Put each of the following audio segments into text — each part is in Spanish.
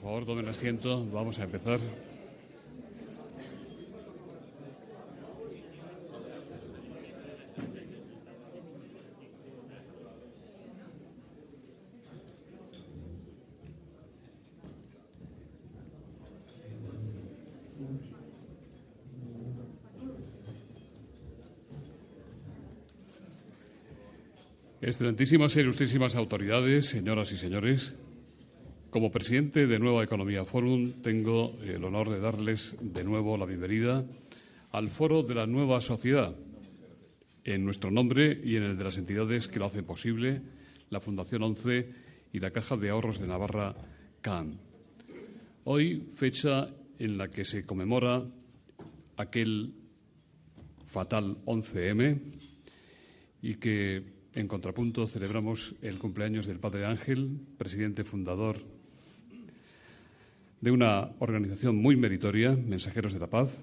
favor, tomen asiento. Vamos a empezar. Excelentísimas e ilustrísimas autoridades, señoras y señores, como presidente de Nueva Economía Forum, tengo el honor de darles de nuevo la bienvenida al Foro de la Nueva Sociedad, en nuestro nombre y en el de las entidades que lo hacen posible, la Fundación ONCE y la Caja de Ahorros de Navarra, CAN. Hoy, fecha en la que se conmemora aquel fatal 11M y que, en contrapunto, celebramos el cumpleaños del Padre Ángel, presidente fundador de una organización muy meritoria, Mensajeros de la Paz.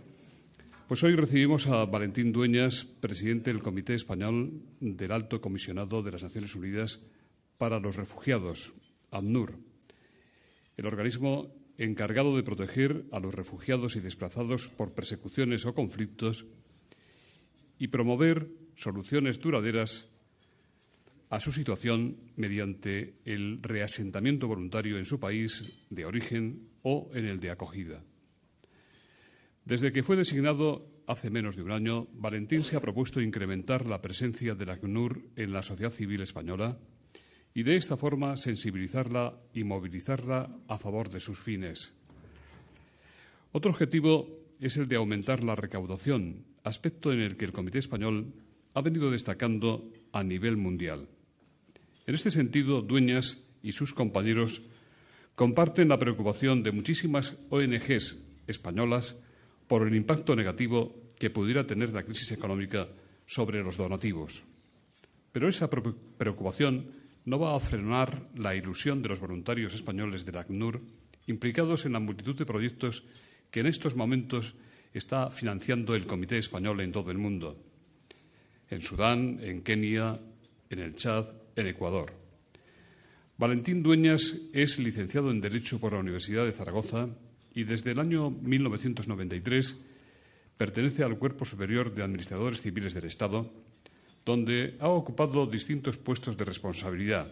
Pues hoy recibimos a Valentín Dueñas, presidente del Comité Español del Alto Comisionado de las Naciones Unidas para los Refugiados, ACNUR, el organismo encargado de proteger a los refugiados y desplazados por persecuciones o conflictos y promover soluciones duraderas a su situación mediante el reasentamiento voluntario en su país de origen o en el de acogida. Desde que fue designado hace menos de un año, Valentín se ha propuesto incrementar la presencia del ACNUR en la sociedad civil española y de esta forma sensibilizarla y movilizarla a favor de sus fines. Otro objetivo es el de aumentar la recaudación, aspecto en el que el Comité Español ha venido destacando a nivel mundial. En este sentido, Dueñas y sus compañeros comparten la preocupación de muchísimas ONGs españolas por el impacto negativo que pudiera tener la crisis económica sobre los donativos. Pero esa preocupación no va a frenar la ilusión de los voluntarios españoles del ACNUR implicados en la multitud de proyectos que en estos momentos está financiando el Comité Español en todo el mundo. En Sudán, en Kenia, en el Chad, en Ecuador. Valentín Dueñas es licenciado en Derecho por la Universidad de Zaragoza y desde el año 1993 pertenece al Cuerpo Superior de Administradores Civiles del Estado, donde ha ocupado distintos puestos de responsabilidad.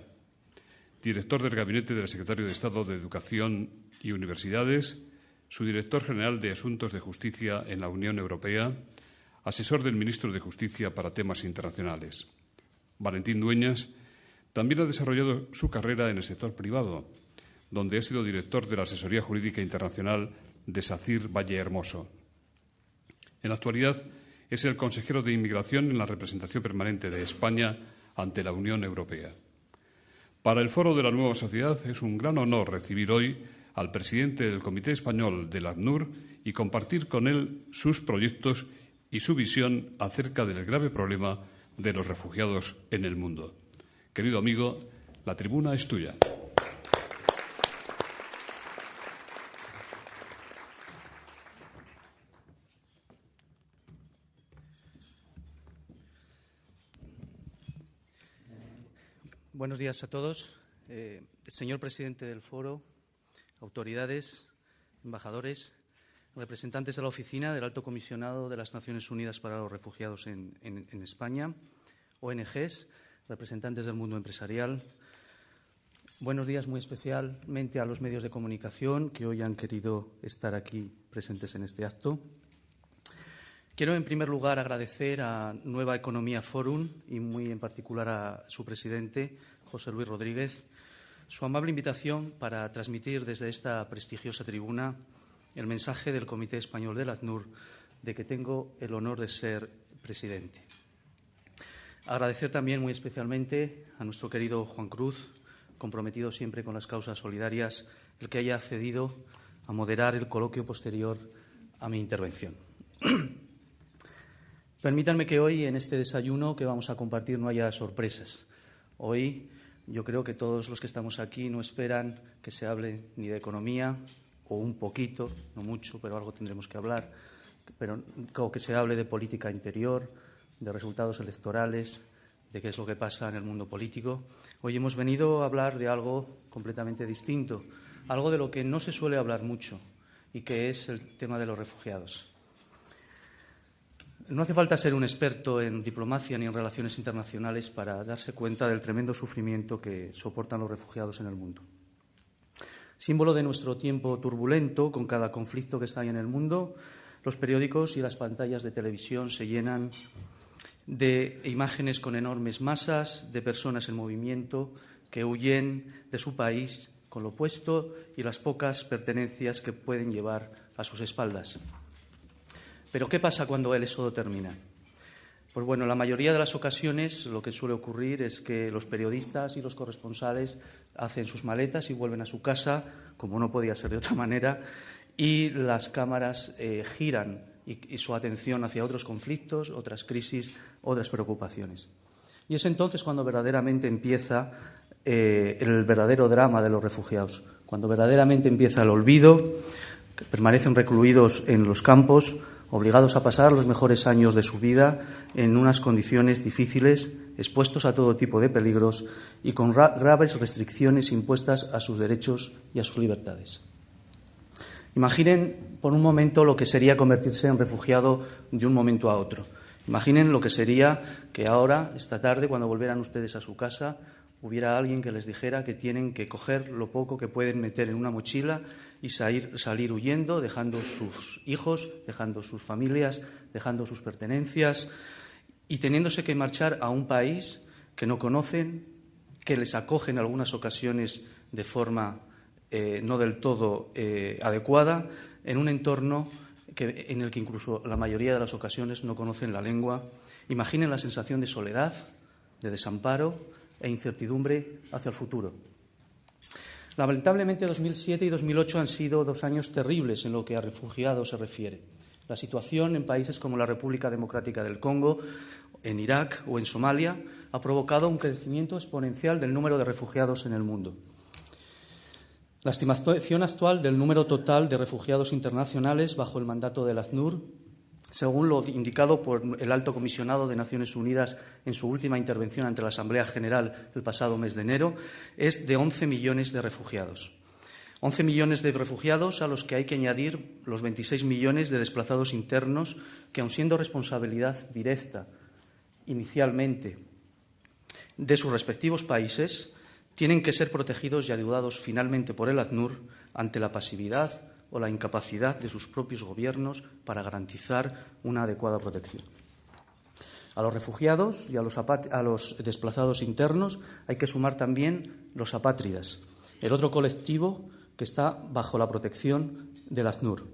Director del Gabinete del Secretario de Estado de Educación y Universidades, subdirector general de Asuntos de Justicia en la Unión Europea, asesor del Ministro de Justicia para temas internacionales. Valentín Dueñas también ha desarrollado su carrera en el sector privado, donde ha sido director de la Asesoría Jurídica Internacional de SACIR Valle Hermoso. En la actualidad es el consejero de Inmigración en la representación permanente de España ante la Unión Europea. Para el Foro de la Nueva Sociedad es un gran honor recibir hoy al presidente del Comité Español del ACNUR y compartir con él sus proyectos y su visión acerca del grave problema de los refugiados en el mundo. Querido amigo, la tribuna es tuya. Buenos días a todos. Señor presidente del Foro, autoridades, embajadores, representantes de la Oficina del Alto Comisionado de las Naciones Unidas para los Refugiados en España, ONGs, representantes del mundo empresarial. Buenos días muy especialmente a los medios de comunicación que hoy han querido estar aquí presentes en este acto. Quiero, en primer lugar, agradecer a Nueva Economía Forum y muy en particular a su presidente, José Luis Rodríguez, su amable invitación para transmitir desde esta prestigiosa tribuna el mensaje del Comité Español del ACNUR de que tengo el honor de ser presidente. Agradecer también muy especialmente a nuestro querido Juan Cruz, comprometido siempre con las causas solidarias, el que haya accedido a moderar el coloquio posterior a mi intervención. Permítanme que hoy, en este desayuno que vamos a compartir, no haya sorpresas. Hoy yo creo que todos los que estamos aquí no esperan que se hable ni de economía, o un poquito, no mucho, pero algo tendremos que hablar, o que se hable de política interior, de resultados electorales, de qué es lo que pasa en el mundo político. Hoy hemos venido a hablar de algo completamente distinto, algo de lo que no se suele hablar mucho y que es el tema de los refugiados. No hace falta ser un experto en diplomacia ni en relaciones internacionales para darse cuenta del tremendo sufrimiento que soportan los refugiados en el mundo. Símbolo de nuestro tiempo turbulento, con cada conflicto que está ahí en el mundo, los periódicos y las pantallas de televisión se llenan de imágenes con enormes masas de personas en movimiento que huyen de su país con lo puesto y las pocas pertenencias que pueden llevar a sus espaldas. Pero ¿qué pasa cuando el éxodo termina? Pues bueno, la mayoría de las ocasiones lo que suele ocurrir es que los periodistas y los corresponsales hacen sus maletas y vuelven a su casa, como no podía ser de otra manera, y las cámaras giran y su atención hacia otros conflictos, otras crisis, otras preocupaciones. Y es entonces cuando verdaderamente empieza el verdadero drama de los refugiados, cuando verdaderamente empieza el olvido, que permanecen recluidos en los campos, obligados a pasar los mejores años de su vida en unas condiciones difíciles, expuestos a todo tipo de peligros y con graves restricciones impuestas a sus derechos y a sus libertades. Imaginen por un momento lo que sería convertirse en refugiado de un momento a otro. Imaginen lo que sería que ahora, esta tarde, cuando volvieran ustedes a su casa, hubiera alguien que les dijera que tienen que coger lo poco que pueden meter en una mochila y salir huyendo, dejando sus hijos, dejando sus familias, dejando sus pertenencias y teniéndose que marchar a un país que no conocen, que les acoge en algunas ocasiones de forma no del todo adecuada, en un entorno en el que incluso la mayoría de las ocasiones no conocen la lengua. Imaginen la sensación de soledad, de desamparo e incertidumbre hacia el futuro. Lamentablemente, 2007 y 2008 han sido 2 años terribles en lo que a refugiados se refiere. La situación en países como la República Democrática del Congo, en Irak o en Somalia ha provocado un crecimiento exponencial del número de refugiados en el mundo. La estimación actual del número total de refugiados internacionales bajo el mandato del ACNUR, según lo indicado por el Alto Comisionado de Naciones Unidas en su última intervención ante la Asamblea General el pasado mes de enero, es de 11 millones de refugiados. 11 millones de refugiados a los que hay que añadir los 26 millones de desplazados internos que, aun siendo responsabilidad directa inicialmente de sus respectivos países, tienen que ser protegidos y ayudados finalmente por el ACNUR ante la pasividad o la incapacidad de sus propios gobiernos para garantizar una adecuada protección. A los refugiados y a los desplazados internos hay que sumar también los apátridas, el otro colectivo que está bajo la protección del ACNUR.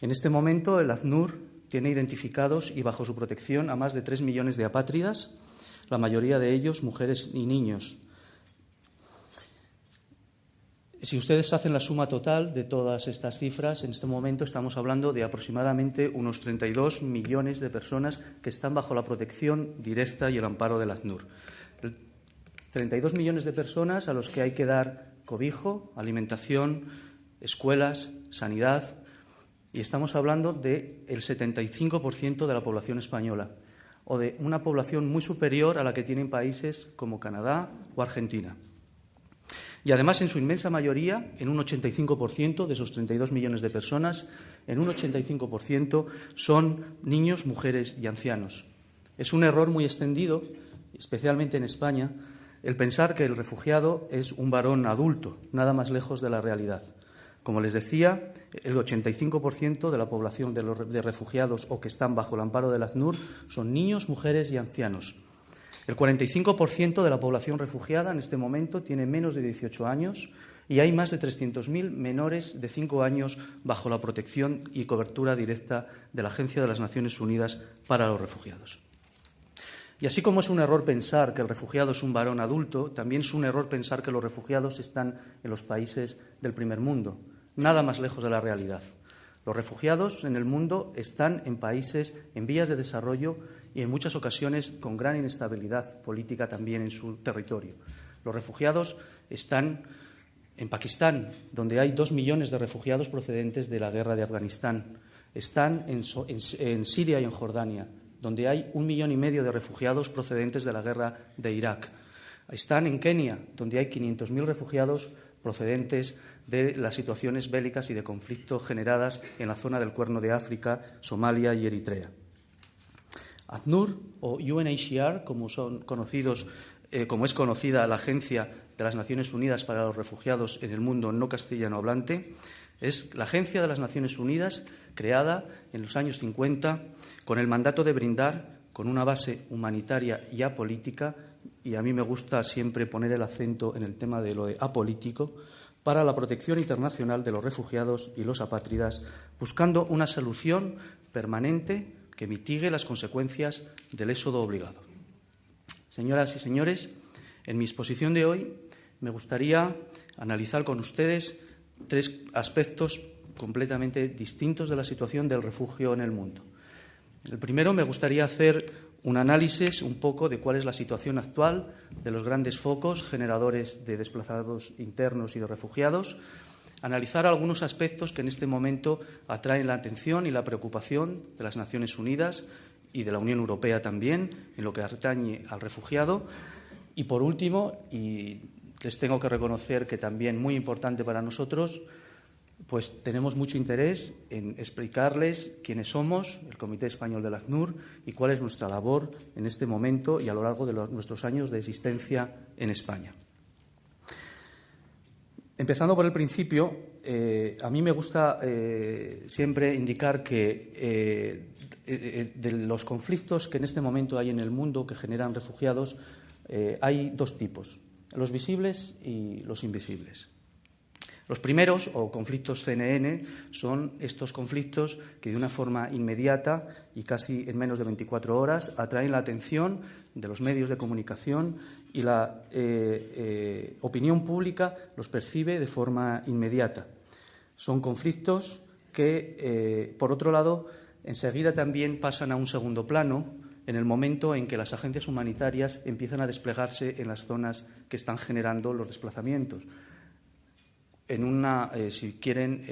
En este momento, el ACNUR tiene identificados y bajo su protección a más de 3 millones de apátridas, la mayoría de ellos mujeres y niños. Si ustedes hacen la suma total de todas estas cifras, en este momento estamos hablando de aproximadamente unos 32 millones de personas que están bajo la protección directa y el amparo del ACNUR. 32 millones de personas a los que hay que dar cobijo, alimentación, escuelas, sanidad, y estamos hablando del 75% de la población española o de una población muy superior a la que tienen países como Canadá o Argentina. Y además, en su inmensa mayoría, en un 85% de esos 32 millones de personas, en un 85% son niños, mujeres y ancianos. Es un error muy extendido, especialmente en España, el pensar que el refugiado es un varón adulto, nada más lejos de la realidad. Como les decía, el 85% de la población de refugiados o que están bajo el amparo del ACNUR son niños, mujeres y ancianos. El 45% de la población refugiada en este momento tiene menos de 18 años y hay más de 300.000 menores de 5 años bajo la protección y cobertura directa de la Agencia de las Naciones Unidas para los Refugiados. Y así como es un error pensar que el refugiado es un varón adulto, también es un error pensar que los refugiados están en los países del primer mundo. Nada más lejos de la realidad. Los refugiados en el mundo están en países en vías de desarrollo y en muchas ocasiones con gran inestabilidad política también en su territorio. Los refugiados están en Pakistán, donde hay 2 millones de refugiados procedentes de la guerra de Afganistán. Están en Siria y en Jordania, donde hay 1,5 millones de refugiados procedentes de la guerra de Irak. Están en Kenia, donde hay 500.000 refugiados procedentes de las situaciones bélicas y de conflicto generadas en la zona del Cuerno de África, Somalia y Eritrea. ACNUR o UNHCR, como es conocida la Agencia de las Naciones Unidas para los Refugiados en el mundo no castellano hablante, es la agencia de las Naciones Unidas creada en los años 50 con el mandato de brindar, con una base humanitaria y apolítica, y a mí me gusta siempre poner el acento en el tema de lo de apolítico, para la protección internacional de los refugiados y los apátridas, buscando una solución permanente que mitigue las consecuencias del éxodo obligado. Señoras y señores, en mi exposición de hoy me gustaría analizar con ustedes 3 aspectos completamente distintos de la situación del refugio en el mundo. El primero, me gustaría hacer un análisis un poco de cuál es la situación actual de los grandes focos generadores de desplazados internos y de refugiados, analizar algunos aspectos que en este momento atraen la atención y la preocupación de las Naciones Unidas y de la Unión Europea también en lo que atañe al refugiado. Y, por último, y les tengo que reconocer que también muy importante para nosotros, pues tenemos mucho interés en explicarles quiénes somos, el Comité Español del ACNUR, y cuál es nuestra labor en este momento y a lo largo de nuestros años de existencia en España. Empezando por el principio, a mí me gusta siempre indicar que de los conflictos que en este momento hay en el mundo que generan refugiados, hay 2 tipos, los visibles y los invisibles. Los primeros, o conflictos CNN, son estos conflictos que de una forma inmediata y casi en menos de 24 horas atraen la atención de los medios de comunicación y la opinión pública los percibe de forma inmediata. Son conflictos que, por otro lado, enseguida también pasan a un segundo plano en el momento en que las agencias humanitarias empiezan a desplegarse en las zonas que están generando los desplazamientos. En si quieren,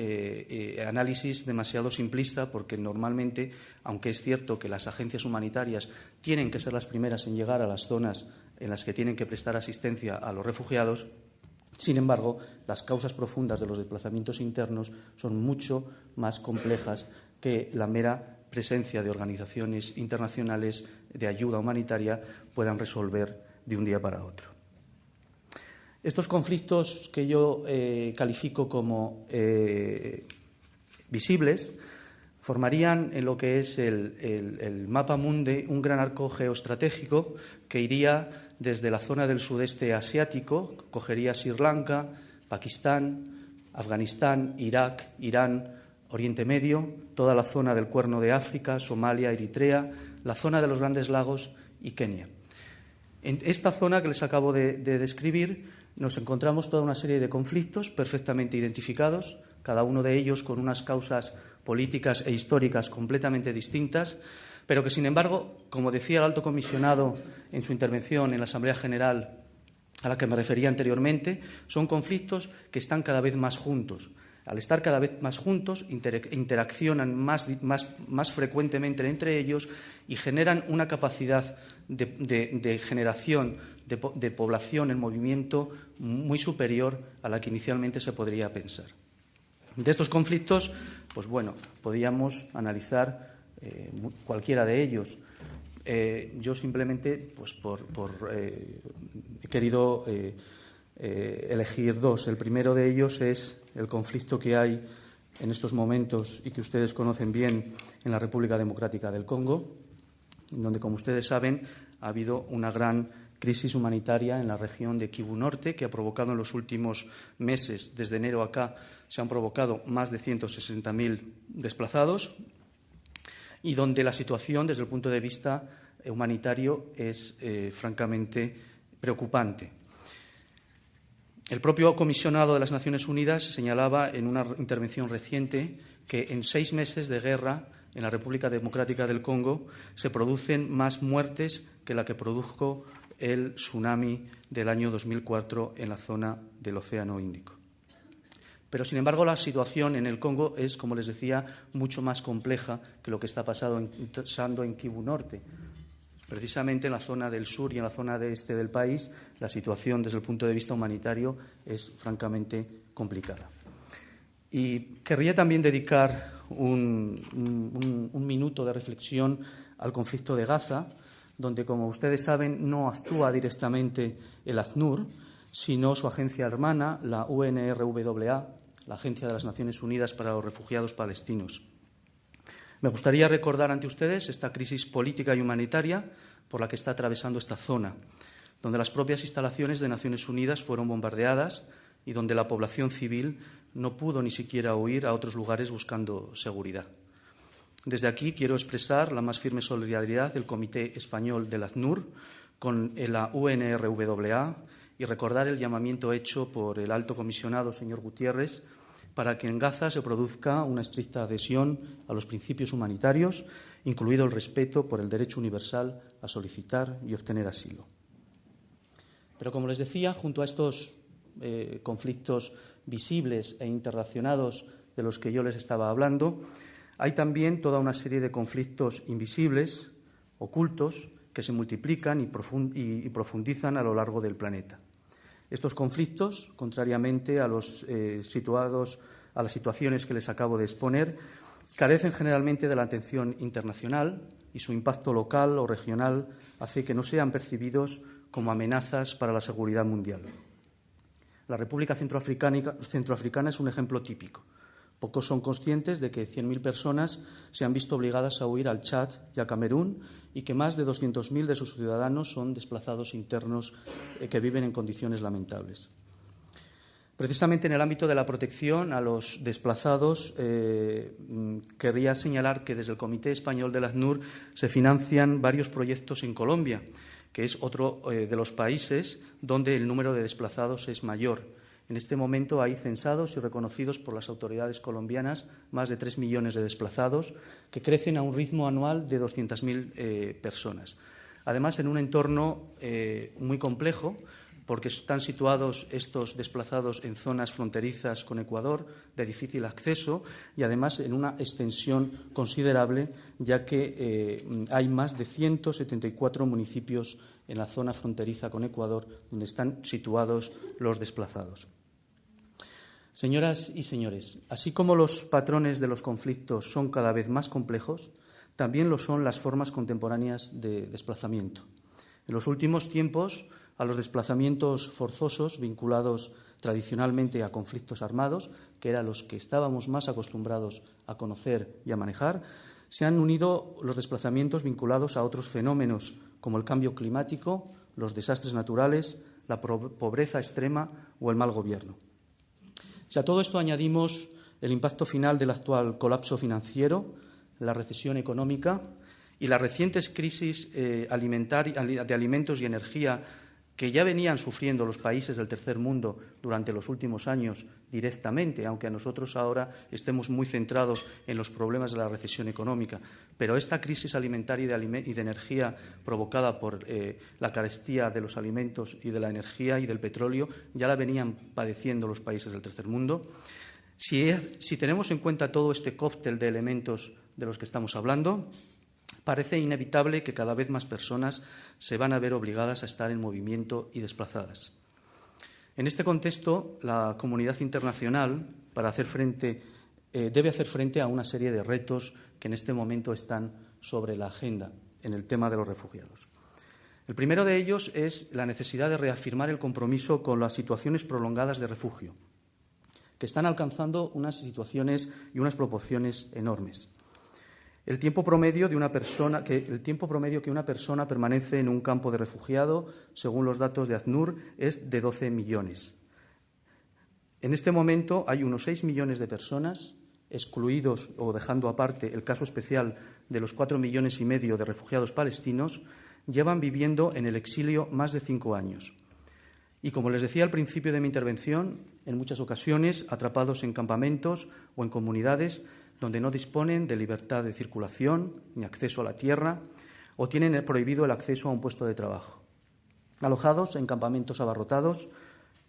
análisis demasiado simplista, porque normalmente, aunque es cierto que las agencias humanitarias tienen que ser las primeras en llegar a las zonas en las que tienen que prestar asistencia a los refugiados, sin embargo, las causas profundas de los desplazamientos internos son mucho más complejas que la mera presencia de organizaciones internacionales de ayuda humanitaria puedan resolver de un día para otro. Estos conflictos que yo califico como visibles formarían en lo que es el mapa mundi un gran arco geoestratégico que iría desde la zona del sudeste asiático, cogería Sri Lanka, Pakistán, Afganistán, Irak, Irán, Oriente Medio, toda la zona del Cuerno de África, Somalia, Eritrea, la zona de los Grandes Lagos y Kenia. En esta zona que les acabo de describir nos encontramos toda una serie de conflictos perfectamente identificados, cada uno de ellos con unas causas políticas e históricas completamente distintas, pero que, sin embargo, como decía el Alto Comisionado en su intervención en la Asamblea General a la que me refería anteriormente, son conflictos que están cada vez más juntos. Al estar cada vez más juntos, interaccionan más frecuentemente entre ellos y generan una capacidad de generación de población en movimiento muy superior a la que inicialmente se podría pensar. De estos conflictos, pues bueno, podríamos analizar cualquiera de ellos. Yo simplemente, pues he querido elegir 2. El primero de ellos es el conflicto que hay en estos momentos y que ustedes conocen bien en la República Democrática del Congo, donde, como ustedes saben, ha habido una gran crisis humanitaria en la región de Kivu Norte, que ha provocado en los últimos meses, desde enero acá, se han provocado más de 160.000 desplazados y donde la situación, desde el punto de vista humanitario, es francamente preocupante. El propio comisionado de las Naciones Unidas señalaba en una intervención reciente que en 6 meses de guerra en la República Democrática del Congo se producen más muertes que la que produjo el tsunami del año 2004 en la zona del Océano Índico. Pero, sin embargo, la situación en el Congo es, como les decía, mucho más compleja que lo que está pasando en Kivu Norte. Precisamente en la zona del sur y en la zona este del país, la situación desde el punto de vista humanitario es francamente complicada. Y querría también dedicar un minuto de reflexión al conflicto de Gaza, donde, como ustedes saben, no actúa directamente el ACNUR, sino su agencia hermana, la UNRWA, la Agencia de las Naciones Unidas para los Refugiados Palestinos. Me gustaría recordar ante ustedes esta crisis política y humanitaria por la que está atravesando esta zona, donde las propias instalaciones de Naciones Unidas fueron bombardeadas y donde la población civil no pudo ni siquiera huir a otros lugares buscando seguridad. Desde aquí quiero expresar la más firme solidaridad del Comité Español del ACNUR con la UNRWA y recordar el llamamiento hecho por el Alto Comisionado, señor Guterres, para que en Gaza se produzca una estricta adhesión a los principios humanitarios, incluido el respeto por el derecho universal a solicitar y obtener asilo. Pero, como les decía, junto a estos conflictos visibles e interrelacionados de los que yo les estaba hablando, hay también toda una serie de conflictos invisibles, ocultos, que se multiplican y profundizan a lo largo del planeta. Estos conflictos, contrariamente a las situaciones que les acabo de exponer, carecen generalmente de la atención internacional y su impacto local o regional hace que no sean percibidos como amenazas para la seguridad mundial. La República Centroafricana es un ejemplo típico. Pocos son conscientes de que 100.000 personas se han visto obligadas a huir al Chad y a Camerún y que más de 200.000 de sus ciudadanos son desplazados internos que viven en condiciones lamentables. Precisamente en el ámbito de la protección a los desplazados, querría señalar que desde el Comité Español del ACNUR se financian varios proyectos en Colombia, que es otro de los países donde el número de desplazados es mayor. En este momento hay censados y reconocidos por las autoridades colombianas más de 3 millones de desplazados, que crecen a un ritmo anual de 200.000 personas. Además, en un entorno muy complejo, porque están situados estos desplazados en zonas fronterizas con Ecuador, de difícil acceso, y además en una extensión considerable, ya que hay más de 174 municipios en la zona fronteriza con Ecuador donde están situados los desplazados. Señoras y señores, así como los patrones de los conflictos son cada vez más complejos, también lo son las formas contemporáneas de desplazamiento. En los últimos tiempos, a los desplazamientos forzosos vinculados tradicionalmente a conflictos armados, que eran los que estábamos más acostumbrados a conocer y a manejar, se han unido los desplazamientos vinculados a otros fenómenos como el cambio climático, los desastres naturales, la pobreza extrema o el mal gobierno. Si a todo esto añadimos el impacto final del actual colapso financiero, la recesión económica y las recientes crisis de alimentos y energía que ya venían sufriendo los países del tercer mundo durante los últimos años directamente, aunque a nosotros ahora estemos muy centrados en los problemas de la recesión económica. Pero esta crisis alimentaria y de energía provocada por la carestía de los alimentos y de la energía y del petróleo ya la venían padeciendo los países del tercer mundo. Si tenemos en cuenta todo este cóctel de elementos de los que estamos hablando, parece inevitable que cada vez más personas se van a ver obligadas a estar en movimiento y desplazadas. En este contexto, la comunidad internacional debe hacer frente a una serie de retos que en este momento están sobre la agenda en el tema de los refugiados. El primero de ellos es la necesidad de reafirmar el compromiso con las situaciones prolongadas de refugio, que están alcanzando unas situaciones y unas proporciones enormes. El tiempo promedio que una persona permanece en un campo de refugiado, según los datos de ACNUR, es de 12 millones. En este momento hay unos 6 millones de personas, excluidos o dejando aparte el caso especial de los 4,5 millones de refugiados palestinos, llevan viviendo en el exilio más de 5 años. Y, como les decía al principio de mi intervención, en muchas ocasiones atrapados en campamentos o en comunidades donde no disponen de libertad de circulación ni acceso a la tierra o tienen prohibido el acceso a un puesto de trabajo. Alojados en campamentos abarrotados,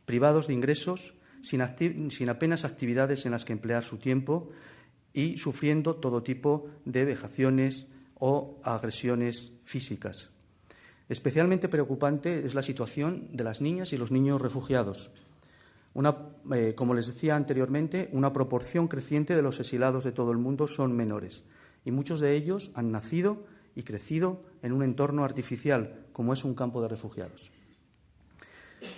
privados de ingresos, sin apenas actividades en las que emplear su tiempo y sufriendo todo tipo de vejaciones o agresiones físicas. Especialmente preocupante es la situación de las niñas y los niños refugiados. Como les decía anteriormente, una proporción creciente de los exiliados de todo el mundo son menores y muchos de ellos han nacido y crecido en un entorno artificial, como es un campo de refugiados.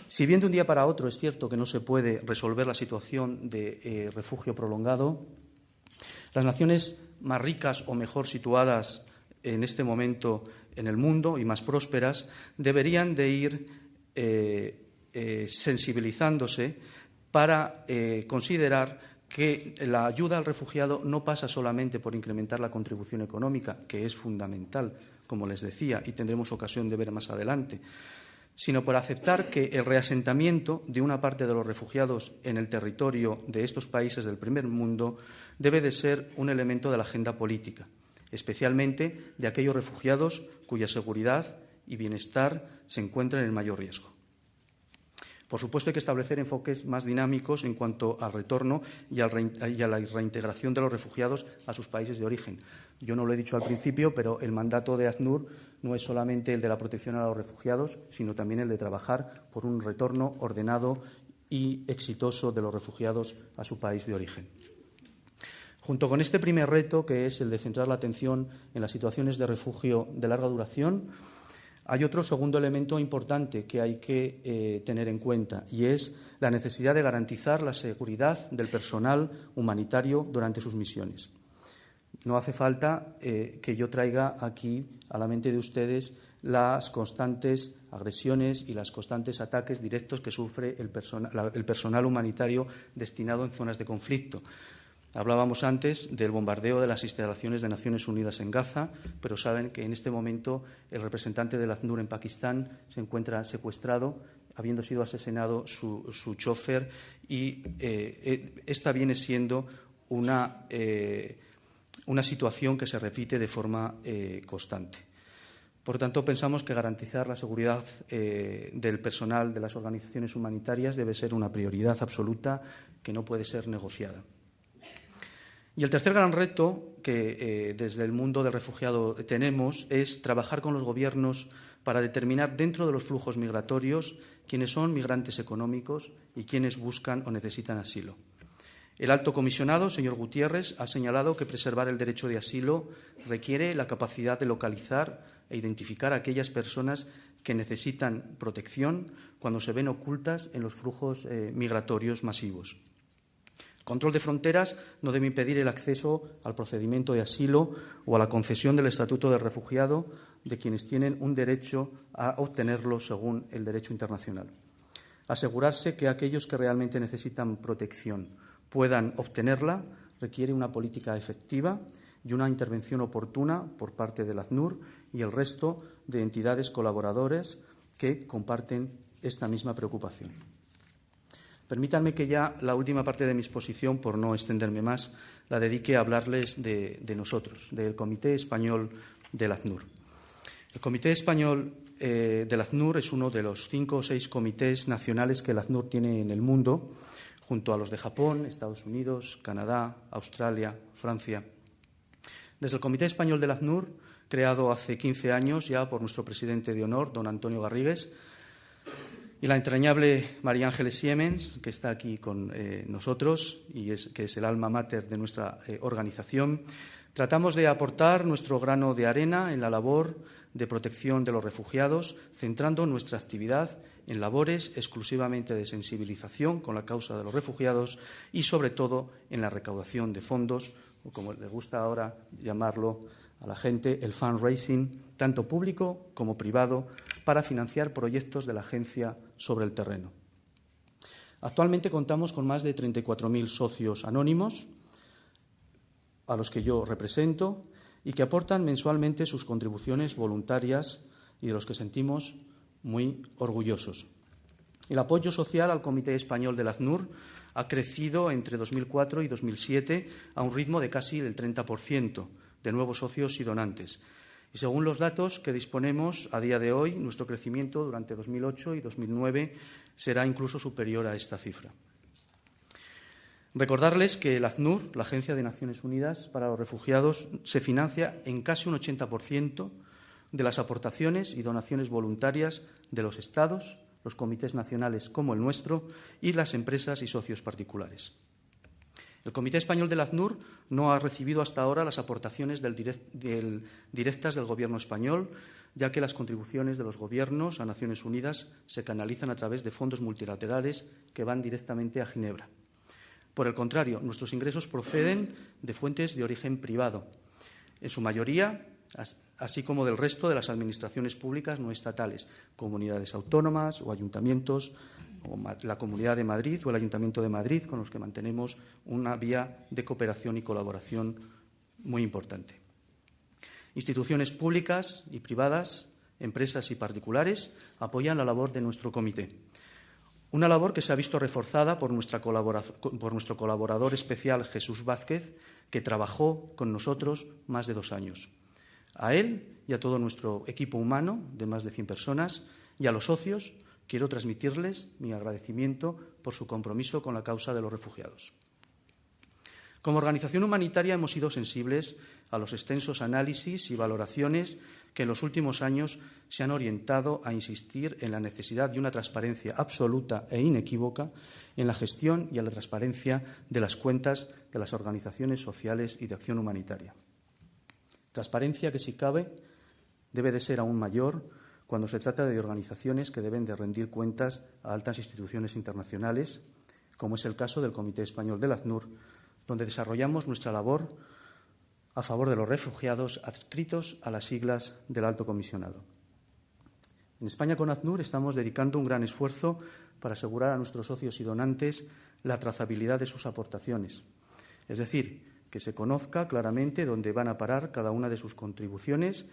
Si bien de un día para otro es cierto que no se puede resolver la situación de refugio prolongado, las naciones más ricas o mejor situadas en este momento en el mundo y más prósperas deberían de ir sensibilizándose para considerar que la ayuda al refugiado no pasa solamente por incrementar la contribución económica, que es fundamental, como les decía, y tendremos ocasión de ver más adelante, sino por aceptar que el reasentamiento de una parte de los refugiados en el territorio de estos países del primer mundo debe de ser un elemento de la agenda política, especialmente de aquellos refugiados cuya seguridad y bienestar se encuentran en el mayor riesgo. Por supuesto, hay que establecer enfoques más dinámicos en cuanto al retorno y a la reintegración de los refugiados a sus países de origen. Yo no lo he dicho al principio, pero el mandato de ACNUR no es solamente el de la protección a los refugiados, sino también el de trabajar por un retorno ordenado y exitoso de los refugiados a su país de origen. Junto con este primer reto, que es el de centrar la atención en las situaciones de refugio de larga duración, hay otro segundo elemento importante que hay que tener en cuenta y es la necesidad de garantizar la seguridad del personal humanitario durante sus misiones. No hace falta que yo traiga aquí a la mente de ustedes las constantes agresiones y los constantes ataques directos que sufre el personal humanitario destinado en zonas de conflicto. Hablábamos antes del bombardeo de las instalaciones de Naciones Unidas en Gaza, pero saben que en este momento el representante del ACNUR en Pakistán se encuentra secuestrado, habiendo sido asesinado su chofer, y esta viene siendo una situación que se repite de forma constante. Por tanto, pensamos que garantizar la seguridad del personal de las organizaciones humanitarias debe ser una prioridad absoluta que no puede ser negociada. Y el tercer gran reto que desde el mundo del refugiado tenemos es trabajar con los gobiernos para determinar dentro de los flujos migratorios quiénes son migrantes económicos y quiénes buscan o necesitan asilo. El alto comisionado, señor Gutiérrez, ha señalado que preservar el derecho de asilo requiere la capacidad de localizar e identificar a aquellas personas que necesitan protección cuando se ven ocultas en los flujos migratorios masivos. El control de fronteras no debe impedir el acceso al procedimiento de asilo o a la concesión del estatuto de refugiado de quienes tienen un derecho a obtenerlo según el derecho internacional. Asegurarse que aquellos que realmente necesitan protección puedan obtenerla requiere una política efectiva y una intervención oportuna por parte del ACNUR y el resto de entidades colaboradoras que comparten esta misma preocupación. Permítanme que ya la última parte de mi exposición, por no extenderme más, la dedique a hablarles de nosotros, del Comité Español del ACNUR. El Comité Español del ACNUR es uno de los 5 o 6 comités nacionales que el ACNUR tiene en el mundo, junto a los de Japón, Estados Unidos, Canadá, Australia, Francia. Desde el Comité Español del ACNUR, creado hace 15 años ya por nuestro presidente de honor, don Antonio Garrigues, y la entrañable María Ángeles Siemens, que está aquí con nosotros y que es el alma mater de nuestra organización, tratamos de aportar nuestro grano de arena en la labor de protección de los refugiados, centrando nuestra actividad en labores exclusivamente de sensibilización con la causa de los refugiados y, sobre todo, en la recaudación de fondos, o como le gusta ahora llamarlo a la gente, el fundraising, tanto público como privado, para financiar proyectos de la agencia sobre el terreno. Actualmente contamos con más de 34.000 socios anónimos, a los que yo represento, y que aportan mensualmente sus contribuciones voluntarias y de los que sentimos muy orgullosos. El apoyo social al Comité Español del ACNUR ha crecido entre 2004 y 2007 a un ritmo de casi el 30% de nuevos socios y donantes. Y según los datos que disponemos a día de hoy, nuestro crecimiento durante 2008 y 2009 será incluso superior a esta cifra. Recordarles que el ACNUR, la Agencia de Naciones Unidas para los Refugiados, se financia en casi un 80% de las aportaciones y donaciones voluntarias de los Estados, los comités nacionales como el nuestro y las empresas y socios particulares. El Comité Español del ACNUR no ha recibido hasta ahora las aportaciones directas del Gobierno español, ya que las contribuciones de los gobiernos a Naciones Unidas se canalizan a través de fondos multilaterales que van directamente a Ginebra. Por el contrario, nuestros ingresos proceden de fuentes de origen privado, en su mayoría, así como del resto de las administraciones públicas no estatales, comunidades autónomas o ayuntamientos, o la Comunidad de Madrid o el Ayuntamiento de Madrid, con los que mantenemos una vía de cooperación y colaboración muy importante. Instituciones públicas y privadas, empresas y particulares apoyan la labor de nuestro comité. Una labor que se ha visto reforzada por nuestro colaborador especial, Jesús Vázquez, que trabajó con nosotros más de 2 años. A él y a todo nuestro equipo humano de más de 100 personas y a los socios quiero transmitirles mi agradecimiento por su compromiso con la causa de los refugiados. Como organización humanitaria hemos sido sensibles a los extensos análisis y valoraciones que en los últimos años se han orientado a insistir en la necesidad de una transparencia absoluta e inequívoca en la gestión y a la transparencia de las cuentas de las organizaciones sociales y de acción humanitaria. Transparencia que, si cabe, debe de ser aún mayor cuando se trata de organizaciones que deben de rendir cuentas a altas instituciones internacionales, como es el caso del Comité Español del ACNUR, donde desarrollamos nuestra labor a favor de los refugiados adscritos a las siglas del Alto Comisionado. En España con ACNUR estamos dedicando un gran esfuerzo para asegurar a nuestros socios y donantes la trazabilidad de sus aportaciones, es decir, que se conozca claramente dónde van a parar cada una de sus contribuciones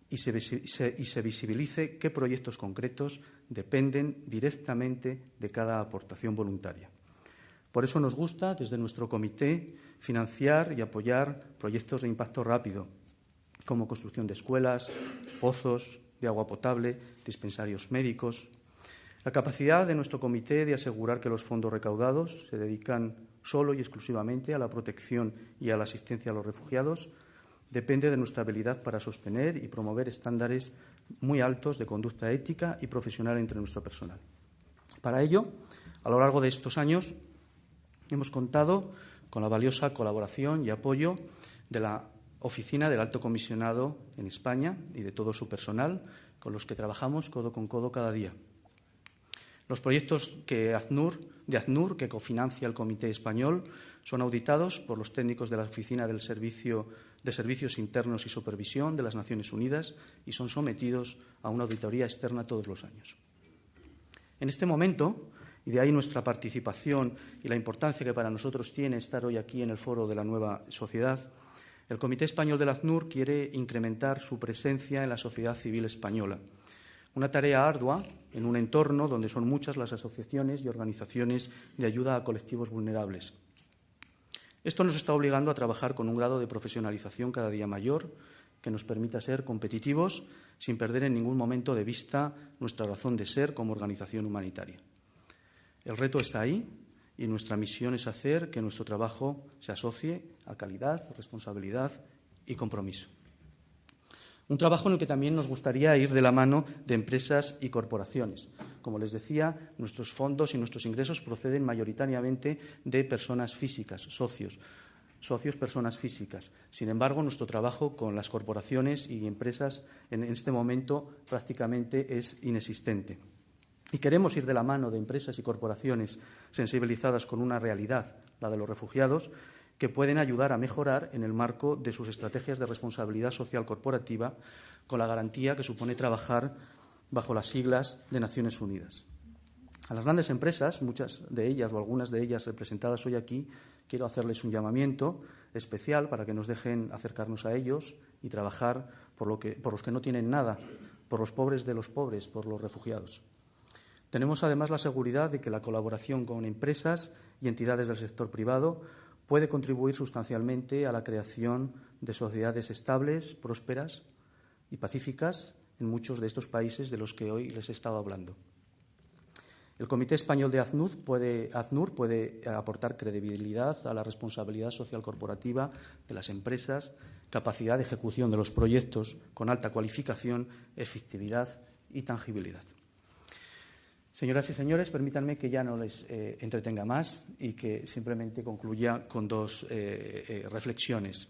y se visibilice qué proyectos concretos dependen directamente de cada aportación voluntaria. Por eso nos gusta, desde nuestro comité, financiar y apoyar proyectos de impacto rápido, como construcción de escuelas, pozos de agua potable, dispensarios médicos. La capacidad de nuestro comité de asegurar que los fondos recaudados se dedican solo y exclusivamente a la protección y a la asistencia a los refugiados depende de nuestra habilidad para sostener y promover estándares muy altos de conducta ética y profesional entre nuestro personal. Para ello, a lo largo de estos años, hemos contado con la valiosa colaboración y apoyo de la Oficina del Alto Comisionado en España y de todo su personal, con los que trabajamos codo con codo cada día. Los proyectos de ACNUR que cofinancia el Comité Español son auditados por los técnicos de la Oficina de Servicios Internos y Supervisión de las Naciones Unidas y son sometidos a una auditoría externa todos los años. En este momento, y de ahí nuestra participación y la importancia que para nosotros tiene estar hoy aquí en el foro de la nueva sociedad, el Comité Español del ACNUR quiere incrementar su presencia en la sociedad civil española. Una tarea ardua en un entorno donde son muchas las asociaciones y organizaciones de ayuda a colectivos vulnerables. Esto nos está obligando a trabajar con un grado de profesionalización cada día mayor que nos permita ser competitivos sin perder en ningún momento de vista nuestra razón de ser como organización humanitaria. El reto está ahí y nuestra misión es hacer que nuestro trabajo se asocie a calidad, responsabilidad y compromiso. Un trabajo en el que también nos gustaría ir de la mano de empresas y corporaciones. Como les decía, nuestros fondos y nuestros ingresos proceden mayoritariamente de personas físicas, socios personas físicas. Sin embargo, nuestro trabajo con las corporaciones y empresas en este momento prácticamente es inexistente. Y queremos ir de la mano de empresas y corporaciones sensibilizadas con una realidad, la de los refugiados, que pueden ayudar a mejorar en el marco de sus estrategias de responsabilidad social corporativa, con la garantía que supone trabajar bajo las siglas de Naciones Unidas. A las grandes empresas, muchas de ellas o algunas de ellas representadas hoy aquí, quiero hacerles un llamamiento especial para que nos dejen acercarnos a ellos y trabajar por los que no tienen nada, por los pobres de los pobres, por los refugiados. Tenemos además la seguridad de que la colaboración con empresas y entidades del sector privado puede contribuir sustancialmente a la creación de sociedades estables, prósperas y pacíficas en muchos de estos países de los que hoy les he estado hablando. El Comité Español de ACNUR puede aportar credibilidad a la responsabilidad social corporativa de las empresas, capacidad de ejecución de los proyectos con alta cualificación, efectividad y tangibilidad. Señoras y señores, permítanme que ya no les entretenga más y que simplemente concluya con dos reflexiones.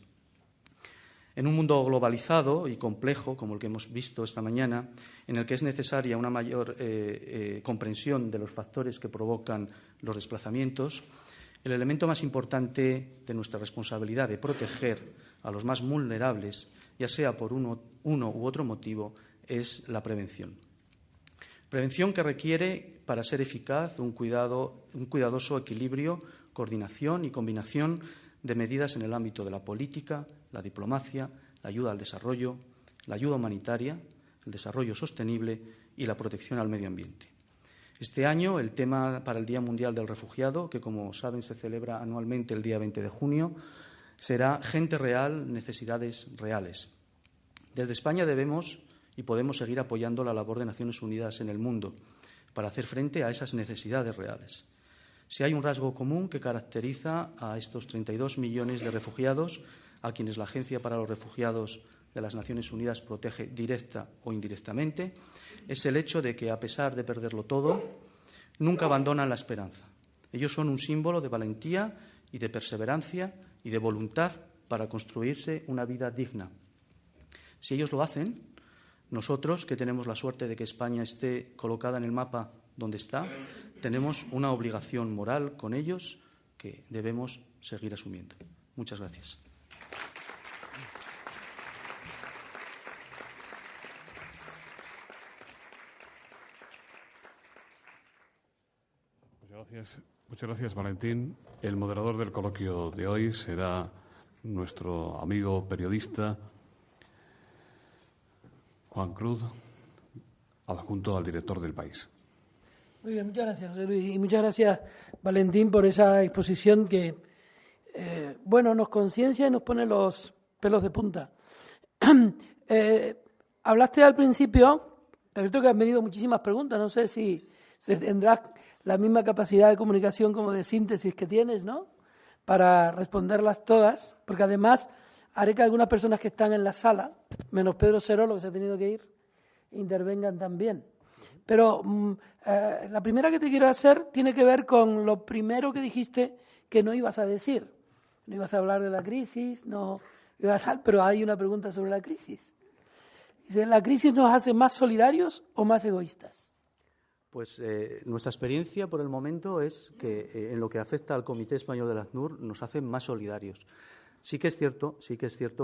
En un mundo globalizado y complejo, como el que hemos visto esta mañana, en el que es necesaria una mayor comprensión de los factores que provocan los desplazamientos, el elemento más importante de nuestra responsabilidad de proteger a los más vulnerables, ya sea por uno u otro motivo, es la prevención. Prevención que requiere, para ser eficaz, un cuidadoso equilibrio, coordinación y combinación de medidas en el ámbito de la política, la diplomacia, la ayuda al desarrollo, la ayuda humanitaria, el desarrollo sostenible y la protección al medio ambiente. Este año, el tema para el Día Mundial del Refugiado, que como saben se celebra anualmente el día 20 de junio, será gente real, necesidades reales. Desde España debemos y podemos seguir apoyando la labor de Naciones Unidas en el mundo para hacer frente a esas necesidades reales. Si hay un rasgo común que caracteriza a estos 32 millones de refugiados, a quienes la Agencia para los Refugiados de las Naciones Unidas protege directa o indirectamente, es el hecho de que, a pesar de perderlo todo, nunca abandonan la esperanza. Ellos son un símbolo de valentía y de perseverancia y de voluntad para construirse una vida digna. Si ellos lo hacen, nosotros, que tenemos la suerte de que España esté colocada en el mapa donde está, tenemos una obligación moral con ellos que debemos seguir asumiendo. Muchas gracias. Muchas gracias, Valentín. El moderador del coloquio de hoy será nuestro amigo periodista Juan Cruz, adjunto al director del País. Muy bien, muchas gracias, José Luis, y muchas gracias, Valentín, por esa exposición que, nos conciencia y nos pone los pelos de punta. Hablaste al principio, te he visto que han venido muchísimas preguntas, no sé si tendrás la misma capacidad de comunicación como de síntesis que tienes, ¿no?, para responderlas todas, porque además haré que algunas personas que están en la sala, menos Pedro Cerolo, que se ha tenido que ir, intervengan también. Pero la primera que te quiero hacer tiene que ver con lo primero que dijiste que no ibas a decir. No ibas a hablar de la crisis, pero hay una pregunta sobre la crisis. Dice, ¿la crisis nos hace más solidarios o más egoístas? Pues nuestra experiencia por el momento es que en lo que afecta al Comité Español del ACNUR nos hace más solidarios. Sí que es cierto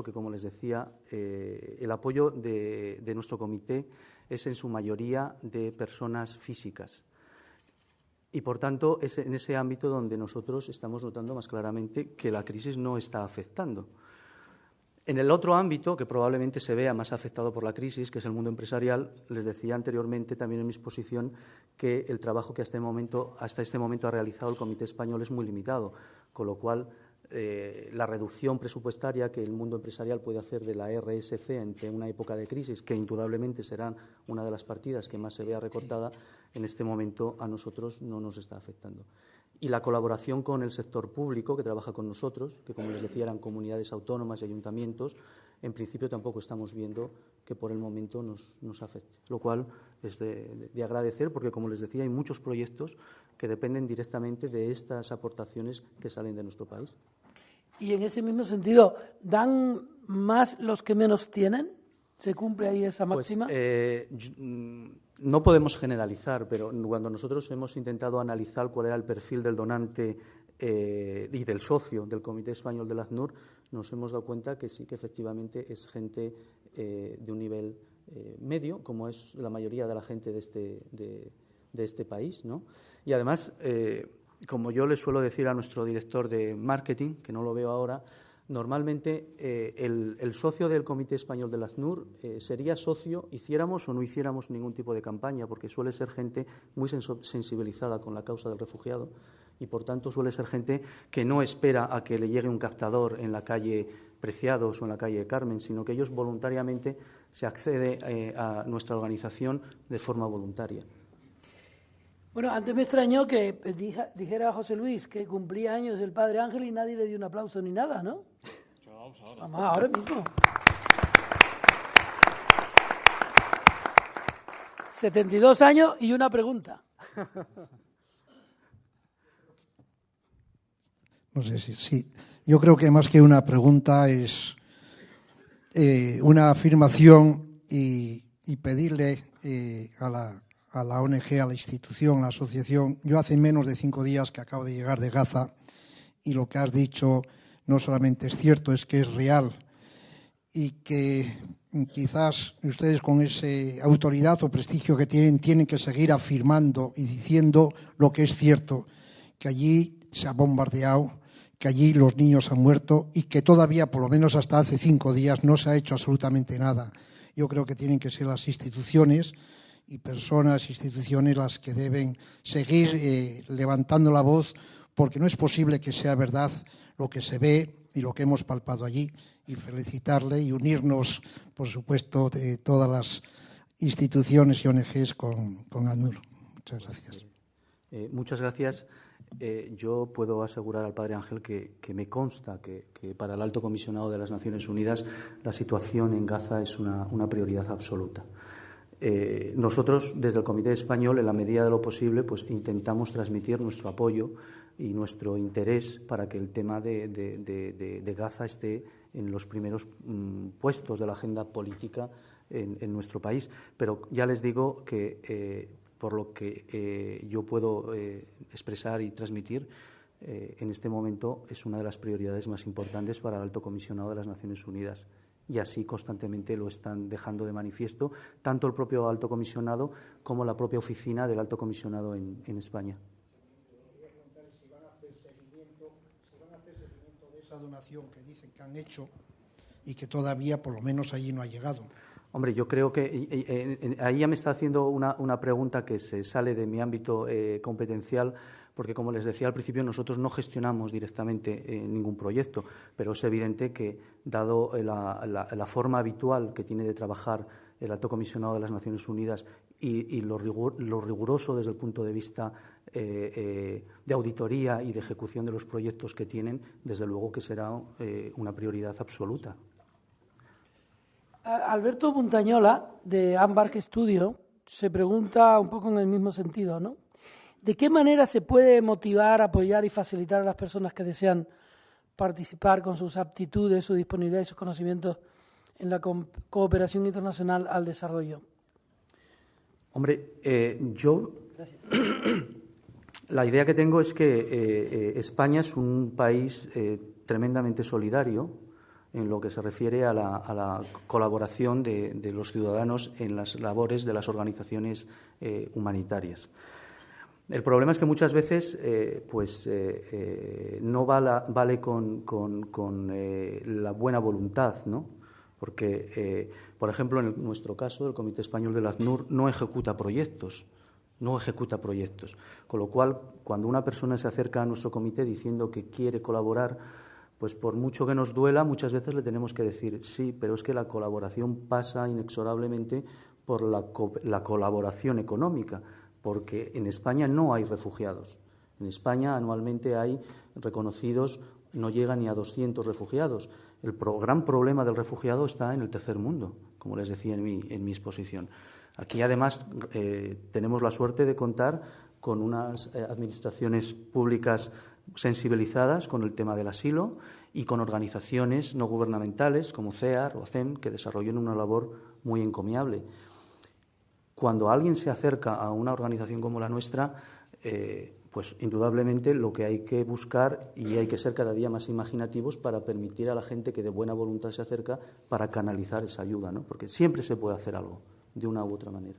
que, como les decía, el apoyo de nuestro comité es en su mayoría de personas físicas. Y, por tanto, es en ese ámbito donde nosotros estamos notando más claramente que la crisis no está afectando. En el otro ámbito, que probablemente se vea más afectado por la crisis, que es el mundo empresarial, les decía anteriormente también en mi exposición que el trabajo que hasta este momento ha realizado el Comité Español es muy limitado, con lo cual la reducción presupuestaria que el mundo empresarial puede hacer de la RSC ante una época de crisis, que indudablemente será una de las partidas que más se vea recortada, en este momento a nosotros no nos está afectando. Y la colaboración con el sector público que trabaja con nosotros, que como les decía eran comunidades autónomas y ayuntamientos, en principio tampoco estamos viendo que por el momento nos afecte, lo cual es de agradecer porque, como les decía, hay muchos proyectos que dependen directamente de estas aportaciones que salen de nuestro país. Y en ese mismo sentido, ¿dan más los que menos tienen? ¿Se cumple ahí esa máxima? No podemos generalizar, pero cuando nosotros hemos intentado analizar cuál era el perfil del donante y del socio del Comité Español del ACNUR, nos hemos dado cuenta que sí, que efectivamente es gente de un nivel medio, como es la mayoría de la gente de este país, ¿no? Y además, como yo le suelo decir a nuestro director de marketing, que no lo veo ahora, normalmente el socio del Comité Español del ACNUR sería socio, hiciéramos o no hiciéramos ningún tipo de campaña, porque suele ser gente muy sensibilizada con la causa del refugiado y, por tanto, suele ser gente que no espera a que le llegue un captador en la calle Preciados o en la calle Carmen, sino que ellos voluntariamente se accede a nuestra organización de forma voluntaria. Bueno, antes me extrañó que dijera José Luis que cumplía años el padre Ángel y nadie le dio un aplauso ni nada, ¿no? Vamos ahora mismo. 72 años y una pregunta. No sé si sí. Yo creo que más que una pregunta es una afirmación y pedirle a la ONG, a la institución, a la asociación. Yo hace menos de 5 días que acabo de llegar de Gaza y lo que has dicho no solamente es cierto, es que es real y que quizás ustedes con esa autoridad o prestigio que tienen que seguir afirmando y diciendo lo que es cierto, que allí se ha bombardeado, que allí los niños han muerto y que todavía, por lo menos hasta hace 5 días, no se ha hecho absolutamente nada. Yo creo que tienen que ser las instituciones y personas, instituciones, las que deben seguir levantando la voz, porque no es posible que sea verdad lo que se ve y lo que hemos palpado allí, y felicitarle y unirnos, por supuesto, de todas las instituciones y ONGs con ACNUR. Muchas gracias. Muchas gracias. Yo puedo asegurar al padre Ángel que me consta que para el Alto Comisionado de las Naciones Unidas la situación en Gaza es una prioridad absoluta. Nosotros, desde el Comité Español, en la medida de lo posible, pues intentamos transmitir nuestro apoyo y nuestro interés para que el tema de Gaza esté en los primeros puestos de la agenda política en nuestro país. Pero ya les digo que por lo que yo puedo expresar y transmitir, en este momento es una de las prioridades más importantes para el Alto Comisionado de las Naciones Unidas. Y así constantemente lo están dejando de manifiesto tanto el propio Alto Comisionado como la propia oficina del Alto Comisionado en España. Si van a hacer seguimiento de esa donación que dicen que han hecho y que todavía, por lo menos, allí no ha llegado. Hombre, yo creo que ahí ya me está haciendo una pregunta que se sale de mi ámbito competencial, porque, como les decía al principio, nosotros no gestionamos directamente ningún proyecto, pero es evidente que, dado la forma habitual que tiene de trabajar el Alto Comisionado de las Naciones Unidas y lo riguroso desde el punto de vista de auditoría y de ejecución de los proyectos que tienen, desde luego que será una prioridad absoluta. Alberto Montañola, de Ambark Studio, se pregunta un poco en el mismo sentido, ¿no? ¿De qué manera se puede motivar, apoyar y facilitar a las personas que desean participar con sus aptitudes, su disponibilidad y sus conocimientos en la cooperación internacional al desarrollo? Hombre, la idea que tengo es que España es un país tremendamente solidario en lo que se refiere a la colaboración de los ciudadanos en las labores de las organizaciones humanitarias. El problema es que muchas veces no vale con la buena voluntad, ¿no? Porque, por ejemplo, en nuestro caso, el Comité Español de la ACNUR no ejecuta proyectos. Con lo cual, cuando una persona se acerca a nuestro comité diciendo que quiere colaborar, pues por mucho que nos duela, muchas veces le tenemos que decir sí, pero es que la colaboración pasa inexorablemente por la colaboración económica, porque en España no hay refugiados. En España anualmente hay reconocidos, no llegan ni a 200 refugiados. El gran problema del refugiado está en el tercer mundo, como les decía en mi exposición. Aquí, además, tenemos la suerte de contar con unas administraciones públicas sensibilizadas con el tema del asilo y con organizaciones no gubernamentales como CEAR o CEM que desarrollan una labor muy encomiable. Cuando alguien se acerca a una organización como la nuestra, pues indudablemente lo que hay que buscar, y hay que ser cada día más imaginativos para permitir a la gente que de buena voluntad se acerca para canalizar esa ayuda, ¿no? Porque siempre se puede hacer algo de una u otra manera.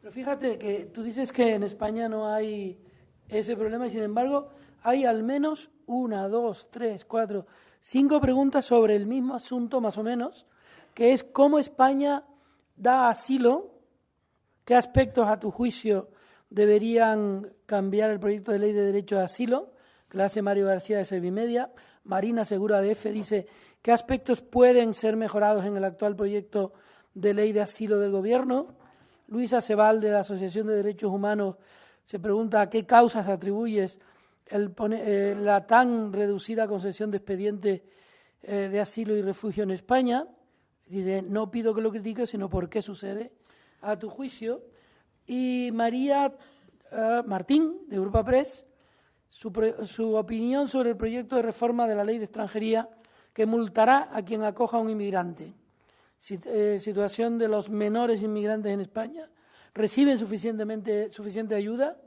Pero fíjate que tú dices que en España no hay ese problema y, sin embargo, hay al menos 1, 2, 3, 4, 5 preguntas sobre el mismo asunto, más o menos, que es cómo España da asilo, qué aspectos, a tu juicio, deberían cambiar el proyecto de ley de derecho de asilo, que la hace Mario García de Servimedia. Marina Segura de EFE dice qué aspectos pueden ser mejorados en el actual proyecto de ley de asilo del Gobierno. Luisa Sebal, de la Asociación de Derechos Humanos, Se pregunta a qué causas atribuyes la tan reducida concesión de expedientes de asilo y refugio en España. Dice, no pido que lo critiques, sino por qué sucede a tu juicio. Y María Martín, de Europa Press, su opinión sobre el proyecto de reforma de la Ley de Extranjería que multará a quien acoja a un inmigrante. Situación de los menores inmigrantes en España. ¿Reciben suficiente ayuda?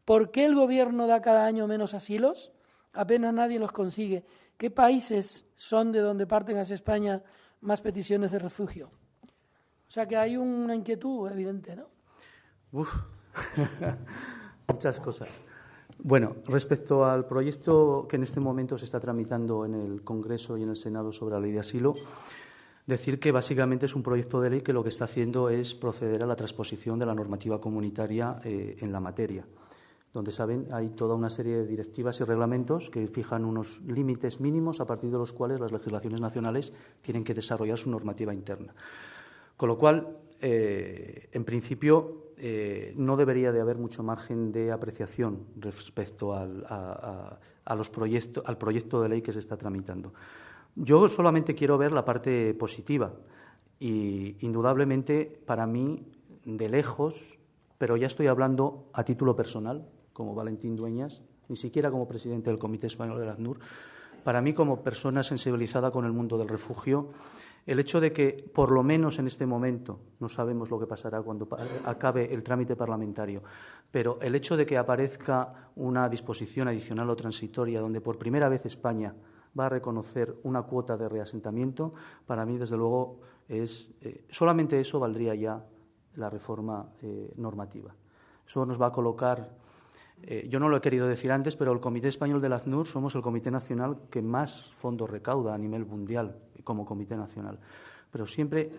¿Por qué el Gobierno da cada año menos asilos? Apenas nadie los consigue. ¿Qué países son de donde parten hacia España más peticiones de refugio? O sea que hay una inquietud evidente, ¿no? Muchas cosas. Bueno, respecto al proyecto que en este momento se está tramitando en el Congreso y en el Senado sobre la ley de asilo, decir que básicamente es un proyecto de ley que lo que está haciendo es proceder a la transposición de la normativa comunitaria en la materia. Donde, saben, hay toda una serie de directivas y reglamentos que fijan unos límites mínimos a partir de los cuales las legislaciones nacionales tienen que desarrollar su normativa interna. Con lo cual, en principio, no debería de haber mucho margen de apreciación respecto al proyecto de ley que se está tramitando. Yo solamente quiero ver la parte positiva y, indudablemente, para mí, de lejos, pero ya estoy hablando a título personal, como Valentín Dueñas, ni siquiera como presidente del Comité Español del ACNUR, para mí, como persona sensibilizada con el mundo del refugio, el hecho de que, por lo menos en este momento, no sabemos lo que pasará cuando acabe el trámite parlamentario, pero el hecho de que aparezca una disposición adicional o transitoria donde por primera vez España va a reconocer una cuota de reasentamiento, para mí, desde luego, solamente eso valdría ya la reforma normativa. Eso nos va a colocar. Yo no lo he querido decir antes, pero el Comité Español del ACNUR somos el comité nacional que más fondos recauda a nivel mundial como comité nacional. Pero siempre,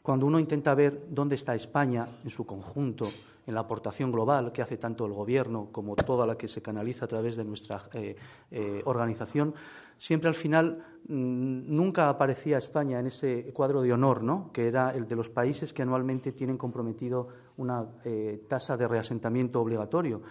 cuando uno intenta ver dónde está España en su conjunto, en la aportación global que hace tanto el Gobierno como toda la que se canaliza a través de nuestra organización, siempre al final nunca aparecía España en ese cuadro de honor, ¿no?, que era el de los países que anualmente tienen comprometido una tasa de reasentamiento obligatorio.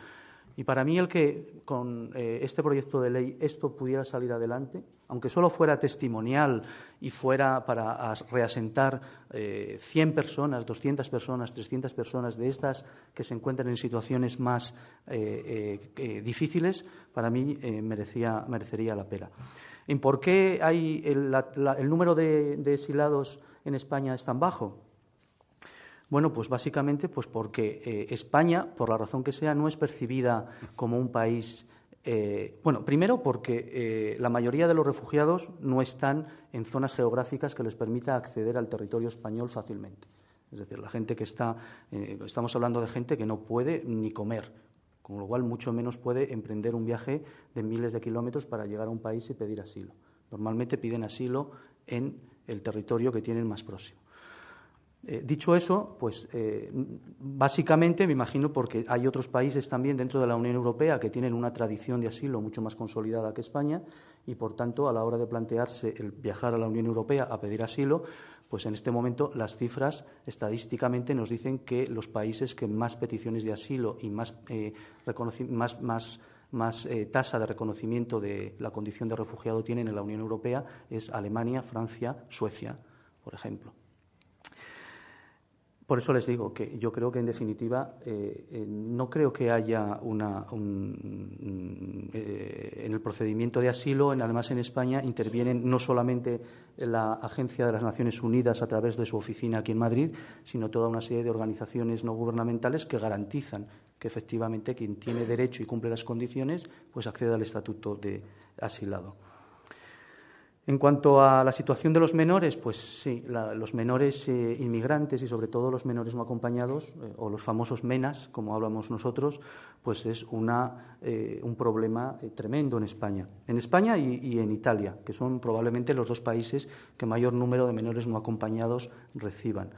Y para mí el que con este proyecto de ley esto pudiera salir adelante, aunque solo fuera testimonial y fuera para reasentar 100 personas, 200 personas, 300 personas de estas que se encuentran en situaciones más difíciles, para mí merecería la pena. ¿En por qué hay el número de exilados en España es tan bajo? Bueno, pues básicamente porque España, por la razón que sea, no es percibida como un país. Primero porque la mayoría de los refugiados no están en zonas geográficas que les permita acceder al territorio español fácilmente. Es decir, la gente que estamos hablando de gente que no puede ni comer, con lo cual mucho menos puede emprender un viaje de miles de kilómetros para llegar a un país y pedir asilo. Normalmente piden asilo en el territorio que tienen más próximo. Dicho eso, básicamente me imagino porque hay otros países también dentro de la Unión Europea que tienen una tradición de asilo mucho más consolidada que España y, por tanto, a la hora de plantearse el viajar a la Unión Europea a pedir asilo, pues en este momento las cifras estadísticamente nos dicen que los países que más peticiones de asilo y más tasa de reconocimiento de la condición de refugiado tienen en la Unión Europea es Alemania, Francia, Suecia, por ejemplo. Por eso les digo que yo creo que, en definitiva, no creo que haya en el procedimiento de asilo, además en España, intervienen no solamente la Agencia de las Naciones Unidas a través de su oficina aquí en Madrid, sino toda una serie de organizaciones no gubernamentales que garantizan que, efectivamente, quien tiene derecho y cumple las condiciones, pues accede al estatuto de asilado. En cuanto a la situación de los menores, pues sí, los menores inmigrantes y sobre todo los menores no acompañados, o los famosos MENAs, como hablamos nosotros, pues es un problema tremendo en España. En España y en Italia, que son probablemente los dos países que mayor número de menores no acompañados reciban.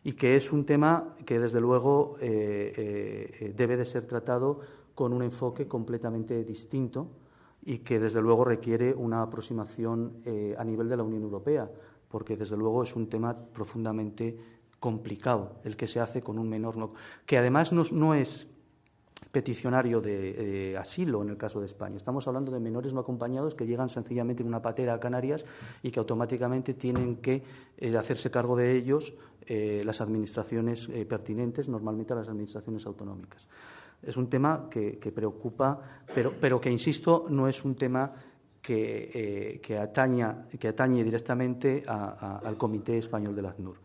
Y que es un tema que, desde luego, debe de ser tratado con un enfoque completamente distinto, y que, desde luego, requiere una aproximación a nivel de la Unión Europea, porque, desde luego, es un tema profundamente complicado el que se hace con un menor, que además no es peticionario de asilo en el caso de España. Estamos hablando de menores no acompañados que llegan sencillamente en una patera a Canarias y que automáticamente tienen que hacerse cargo de ellos las administraciones pertinentes, normalmente las administraciones autonómicas. Es un tema que preocupa, pero que, insisto, no es un tema que atañe directamente al Comité Español del ACNUR.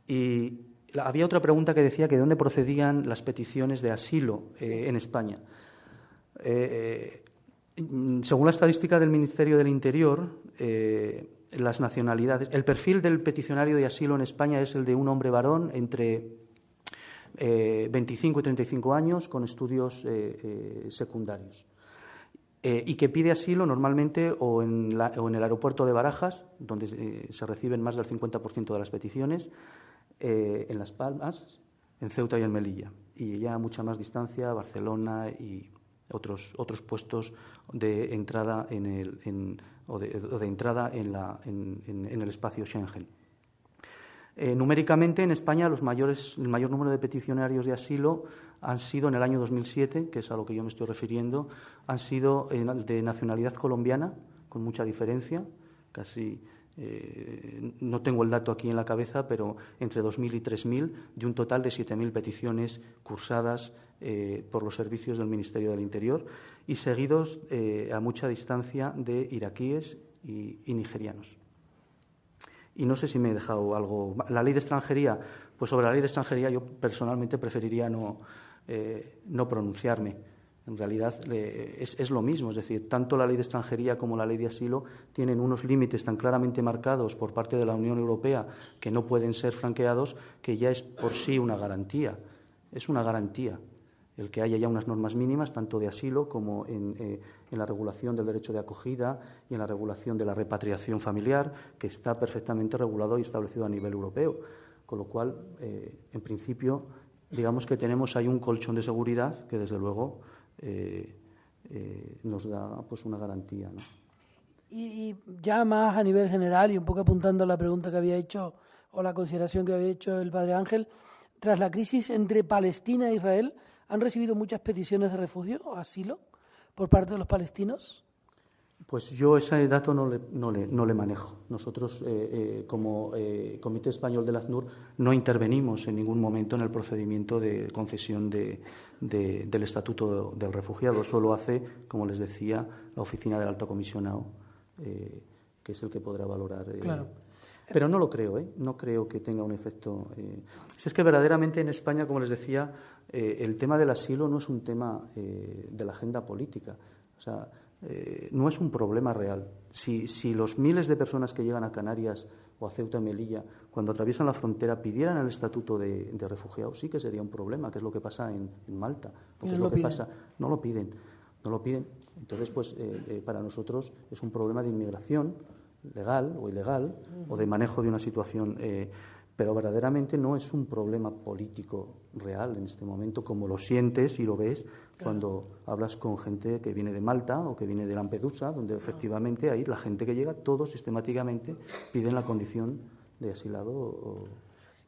Y había otra pregunta que decía que de dónde procedían las peticiones de asilo en España. Según la estadística del Ministerio del Interior, las nacionalidades, el perfil del peticionario de asilo en España es el de un hombre varón entre 25 y 35 años con estudios secundarios y que pide asilo normalmente o en el aeropuerto de Barajas, donde se reciben más del 50% de las peticiones, en Las Palmas, en Ceuta y en Melilla, y ya a mucha más distancia, Barcelona y otros puestos de entrada en el espacio Schengen. Numéricamente, en España, el mayor número de peticionarios de asilo han sido en el año 2007, que es a lo que yo me estoy refiriendo, han sido de nacionalidad colombiana, con mucha diferencia, casi. No tengo el dato aquí en la cabeza, pero entre 2.000 y 3.000, de un total de 7.000 peticiones cursadas por los servicios del Ministerio del Interior y seguidos a mucha distancia de iraquíes y nigerianos. Y no sé si me he dejado algo. La ley de extranjería, pues sobre la ley de extranjería yo personalmente preferiría no pronunciarme. En realidad es lo mismo, es decir, tanto la ley de extranjería como la ley de asilo tienen unos límites tan claramente marcados por parte de la Unión Europea que no pueden ser franqueados, que ya es por sí una garantía. Es una garantía el que haya ya unas normas mínimas, tanto de asilo como en la regulación del derecho de acogida y en la regulación de la repatriación familiar, que está perfectamente regulado y establecido a nivel europeo. Con lo cual, en principio, digamos que tenemos ahí un colchón de seguridad que, desde luego, nos da pues una garantía, ¿no? Y ya más a nivel general, y un poco apuntando a la pregunta que había hecho o la consideración que había hecho el padre Ángel, tras la crisis entre Palestina e Israel, ¿han recibido muchas peticiones de refugio o asilo por parte de los palestinos? Pues yo ese dato no le manejo. Nosotros, como Comité Español del ACNUR, no intervenimos en ningún momento en el procedimiento de concesión del Estatuto del Refugiado. Solo hace, como les decía, la Oficina del Alto Comisionado, que es el que podrá valorar. Claro. Pero no lo creo, no creo que tenga un efecto. Si es que verdaderamente en España, como les decía, el tema del asilo no es un tema de la agenda política. O sea, no es un problema real. Si los miles de personas que llegan a Canarias o a Ceuta y Melilla, cuando atraviesan la frontera, pidieran el estatuto de refugiados, sí que sería un problema, que es lo que pasa en Malta. Porque es lo que pasa. No lo piden. Entonces, pues, para nosotros es un problema de inmigración legal o ilegal o de manejo de una situación, pero verdaderamente no es un problema político real en este momento, como lo sientes y lo ves cuando hablas con gente que viene de Malta o que viene de Lampedusa, donde efectivamente ahí la gente que llega, todos sistemáticamente piden la condición de asilado.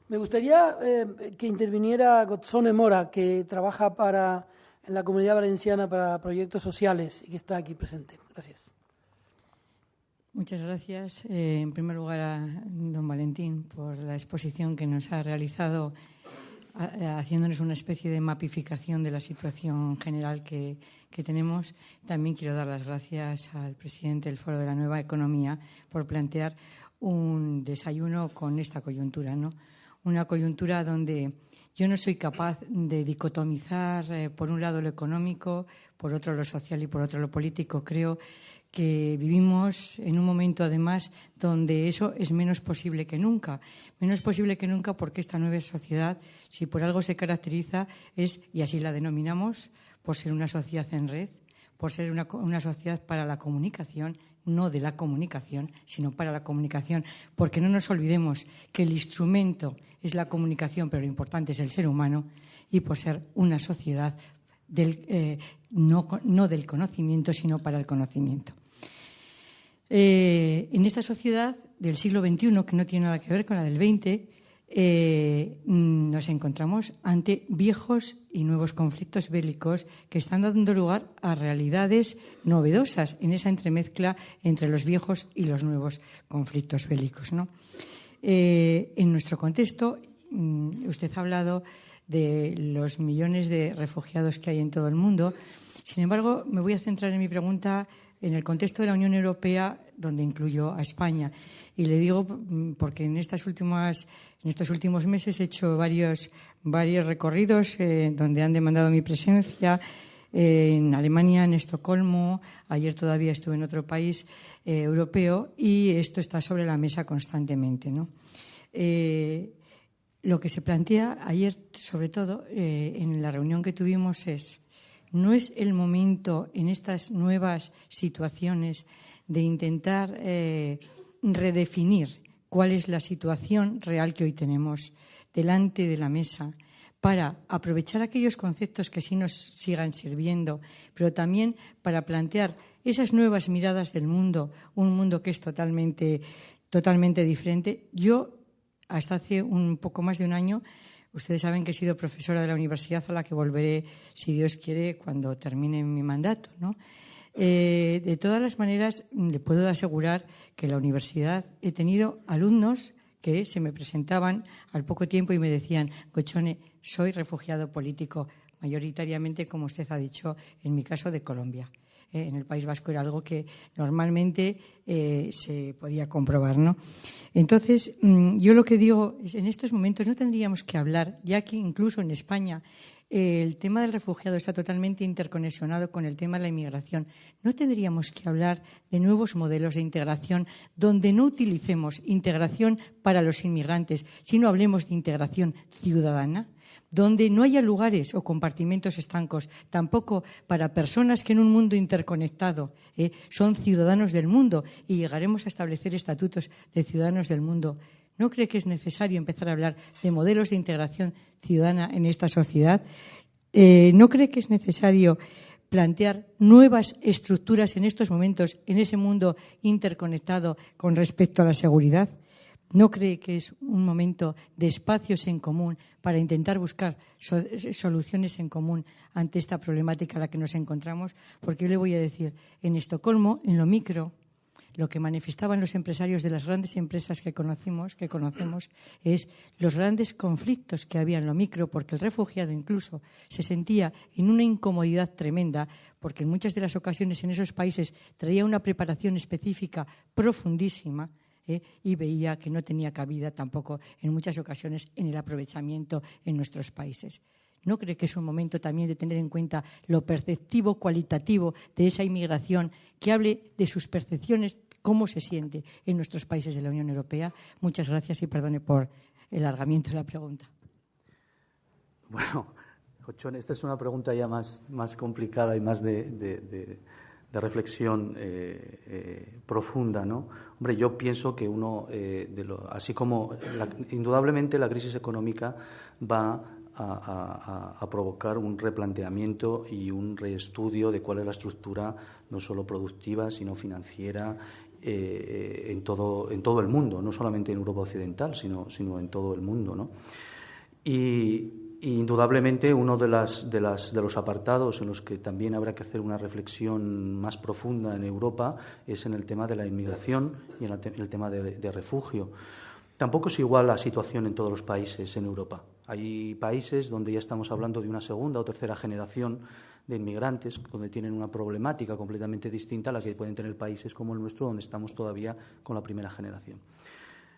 Me gustaría que interviniera Gotzone Mora, que trabaja en la Comunidad Valenciana para proyectos sociales y que está aquí presente. Gracias. Muchas gracias. En primer lugar, a don Valentín por la exposición que nos ha realizado, haciéndonos una especie de mapificación de la situación general que tenemos. También quiero dar las gracias al presidente del Foro de la Nueva Economía por plantear un desayuno con esta coyuntura, ¿no? Una coyuntura donde yo no soy capaz de dicotomizar por un lado lo económico, por otro lo social y por otro lo político. Creo que vivimos en un momento, además, donde eso es menos posible que nunca. Menos posible que nunca porque esta nueva sociedad, si por algo se caracteriza, y así la denominamos, por ser una sociedad en red, por ser una sociedad para la comunicación, no de la comunicación, sino para la comunicación, porque no nos olvidemos que el instrumento es la comunicación, pero lo importante es el ser humano, y por ser una sociedad no del conocimiento, sino para el conocimiento. En esta sociedad del siglo XXI, que no tiene nada que ver con la del XX, nos encontramos ante viejos y nuevos conflictos bélicos que están dando lugar a realidades novedosas en esa entremezcla entre los viejos y los nuevos conflictos bélicos, ¿no? En nuestro contexto, usted ha hablado de los millones de refugiados que hay en todo el mundo. Sin embargo, me voy a centrar en mi pregunta en el contexto de la Unión Europea, donde incluyo a España. Y le digo porque en estos últimos meses he hecho varios recorridos donde han demandado mi presencia, en Alemania, en Estocolmo. Ayer todavía estuve en otro país europeo y esto está sobre la mesa constantemente, ¿no? Lo que se plantea ayer, sobre todo, en la reunión que tuvimos es: ¿no es el momento en estas nuevas situaciones de intentar redefinir cuál es la situación real que hoy tenemos delante de la mesa para aprovechar aquellos conceptos que sí nos sigan sirviendo, pero también para plantear esas nuevas miradas del mundo, un mundo que es totalmente diferente? Yo, hasta hace un poco más de un año, ustedes saben que he sido profesora de la universidad, a la que volveré, si Dios quiere, cuando termine mi mandato, ¿no? De todas las maneras, le puedo asegurar que en la universidad he tenido alumnos que se me presentaban al poco tiempo y me decían: Gochone, soy refugiado político, mayoritariamente, como usted ha dicho, en mi caso, de Colombia. En el País Vasco era algo que normalmente se podía comprobar, ¿no? Entonces, yo lo que digo es, en estos momentos no tendríamos que hablar, ya que incluso en España el tema del refugiado está totalmente interconexionado con el tema de la inmigración. ¿No tendríamos que hablar de nuevos modelos de integración donde no utilicemos integración para los inmigrantes, sino hablemos de integración ciudadana? Donde no haya lugares o compartimentos estancos, tampoco para personas que en un mundo interconectado son ciudadanos del mundo, y llegaremos a establecer estatutos de ciudadanos del mundo. ¿No cree que es necesario empezar a hablar de modelos de integración ciudadana en esta sociedad? ¿No cree que es necesario plantear nuevas estructuras en estos momentos en ese mundo interconectado con respecto a la seguridad? ¿No cree que es un momento de espacios en común para intentar buscar soluciones en común ante esta problemática a la que nos encontramos? Porque yo le voy a decir, en Estocolmo, en lo micro, lo que manifestaban los empresarios de las grandes empresas que conocemos es los grandes conflictos que había en lo micro, porque el refugiado incluso se sentía en una incomodidad tremenda, porque en muchas de las ocasiones en esos países traía una preparación específica profundísima, y veía que no tenía cabida tampoco en muchas ocasiones en el aprovechamiento en nuestros países. ¿No cree que es un momento también de tener en cuenta lo perceptivo, cualitativo de esa inmigración, que hable de sus percepciones, cómo se siente en nuestros países de la Unión Europea? Muchas gracias y perdone por el alargamiento de la pregunta. Bueno, Gochone, esta es una pregunta ya más complicada y más de reflexión profunda, ¿no? Hombre, yo pienso que así como indudablemente la crisis económica va a provocar un replanteamiento y un reestudio de cuál es la estructura no solo productiva sino financiera en todo el mundo, no solamente en Europa Occidental, sino en todo el mundo, ¿no? Y indudablemente uno de los apartados en los que también habrá que hacer una reflexión más profunda en Europa es en el tema de la inmigración y en el tema de refugio. Tampoco es igual la situación en todos los países en Europa. Hay países donde ya estamos hablando de una segunda o tercera generación de inmigrantes, donde tienen una problemática completamente distinta a la que pueden tener países como el nuestro, donde estamos todavía con la primera generación.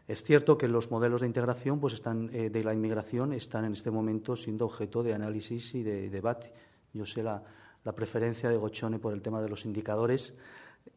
Es cierto que los modelos de integración de la inmigración están en este momento siendo objeto de análisis y de debate. Yo sé la preferencia de Gochone por el tema de los indicadores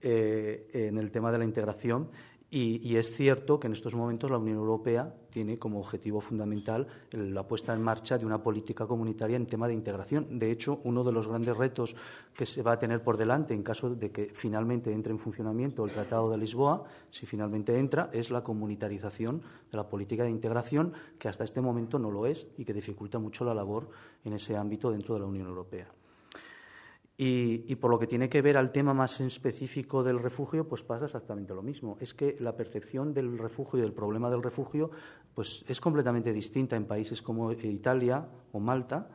en el tema de la integración. Y es cierto que en estos momentos la Unión Europea tiene como objetivo fundamental la puesta en marcha de una política comunitaria en tema de integración. De hecho, uno de los grandes retos que se va a tener por delante en caso de que finalmente entre en funcionamiento el Tratado de Lisboa, si finalmente entra, es la comunitarización de la política de integración, que hasta este momento no lo es y que dificulta mucho la labor en ese ámbito dentro de la Unión Europea. Y por lo que tiene que ver al tema más específico del refugio, pues pasa exactamente lo mismo. Es que la percepción del refugio y del problema del refugio pues es completamente distinta en países como Italia o Malta,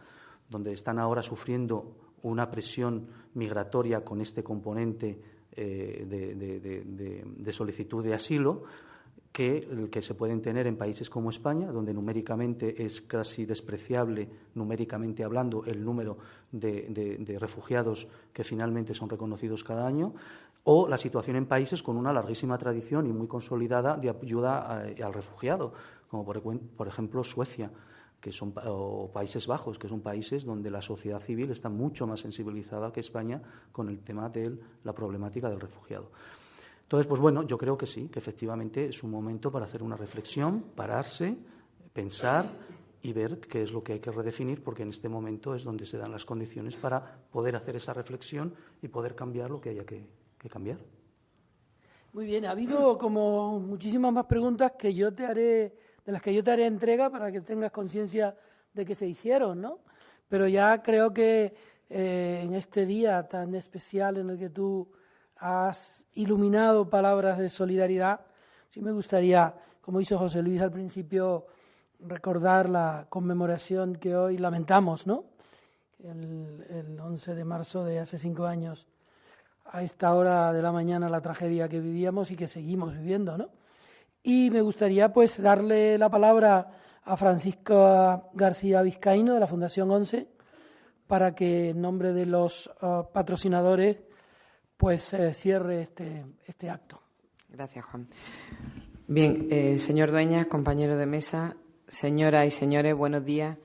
donde están ahora sufriendo una presión migratoria con este componente de solicitud de asilo, que el que se pueden tener en países como España, donde numéricamente es casi despreciable, numéricamente hablando, el número de refugiados que finalmente son reconocidos cada año, o la situación en países con una larguísima tradición y muy consolidada de ayuda al refugiado, como por ejemplo Suecia, o Países Bajos, que son países donde la sociedad civil está mucho más sensibilizada que España con el tema de la problemática del refugiado. Entonces, pues bueno, yo creo que sí, que efectivamente es un momento para hacer una reflexión, pararse, pensar y ver qué es lo que hay que redefinir, porque en este momento es donde se dan las condiciones para poder hacer esa reflexión y poder cambiar lo que haya que cambiar. Muy bien, ha habido como muchísimas más preguntas de las que yo te haré entrega para que tengas conciencia de que se hicieron, ¿no? Pero ya creo que en este día tan especial en el que tú has iluminado palabras de solidaridad, sí me gustaría, como hizo José Luis al principio, recordar la conmemoración que hoy lamentamos, ¿no? El 11 de marzo de hace 5 años, a esta hora de la mañana, la tragedia que vivíamos y que seguimos viviendo, ¿no? Y me gustaría pues darle la palabra a Francisco García Vizcaíno de la Fundación 11 para que en nombre de los patrocinadores pues cierre este acto. Gracias, Juan. Bien, señor Dueñas, compañero de mesa, señoras y señores, buenos días.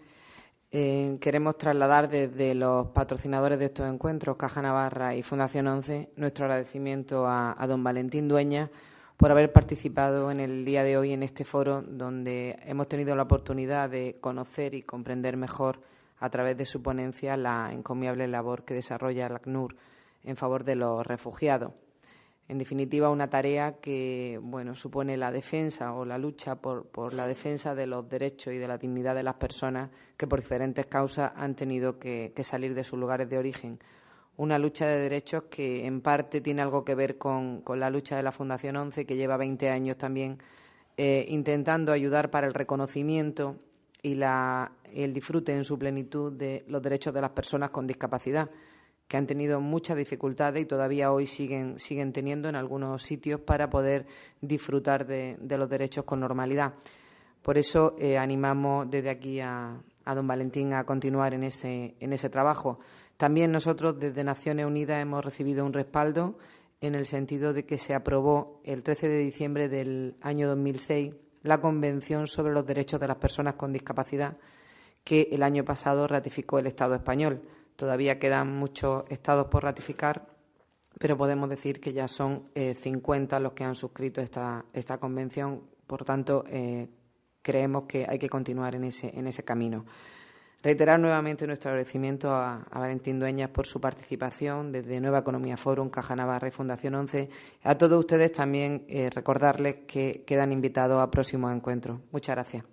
Queremos trasladar desde los patrocinadores de estos encuentros, Caja Navarra y Fundación 11, nuestro agradecimiento a don Valentín Dueñas por haber participado en el día de hoy en este foro, donde hemos tenido la oportunidad de conocer y comprender mejor, a través de su ponencia, la encomiable labor que desarrolla el ACNUR en favor de los refugiados. En definitiva, una tarea que supone la defensa o la lucha por la defensa de los derechos y de la dignidad de las personas que por diferentes causas han tenido que salir de sus lugares de origen. Una lucha de derechos que en parte tiene algo que ver con la lucha de la Fundación 11, que lleva 20 años también intentando ayudar para el reconocimiento y el disfrute en su plenitud de los derechos de las personas con discapacidad, que han tenido muchas dificultades y todavía hoy siguen teniendo en algunos sitios para poder disfrutar de los derechos con normalidad. Por eso animamos desde aquí a don Valentín a continuar en ese trabajo. También nosotros desde Naciones Unidas hemos recibido un respaldo en el sentido de que se aprobó el 13 de diciembre del año 2006 la Convención sobre los Derechos de las Personas con Discapacidad, que el año pasado ratificó el Estado español. Todavía quedan muchos estados por ratificar, pero podemos decir que ya son 50 los que han suscrito esta convención. Por tanto, creemos que hay que continuar en ese camino. Reiterar nuevamente nuestro agradecimiento a Valentín Dueñas por su participación desde Nueva Economía Forum, Caja Navarra y Fundación 11. A todos ustedes también recordarles que quedan invitados a próximos encuentros. Muchas gracias.